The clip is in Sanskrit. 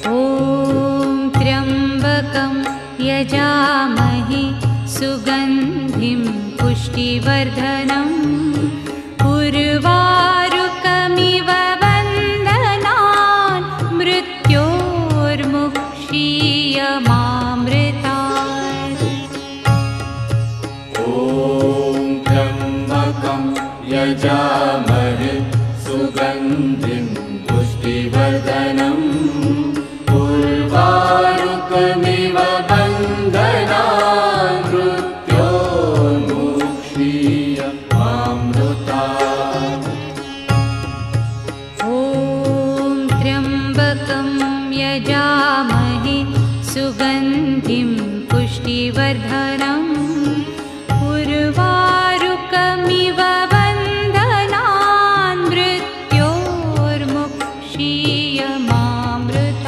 ॐ त्र्यम्बकं यजामहे सुगन्धिं पुष्टिवर्धनम् उर्वारुकमिव वन्दनान् मृत्योर्मुक्षीयमामृतात्। ॐ त्र्यम्बकं यजामहे सुगन्धिं पुष्टिवर्धनम् उर्वारुकमिव वन्दनान् मृत्योर्मुक्षीयमामृतात्। ॐ त्र्यम्बकं यजामहे सुगन्धिं पुष्टिवर्धनम्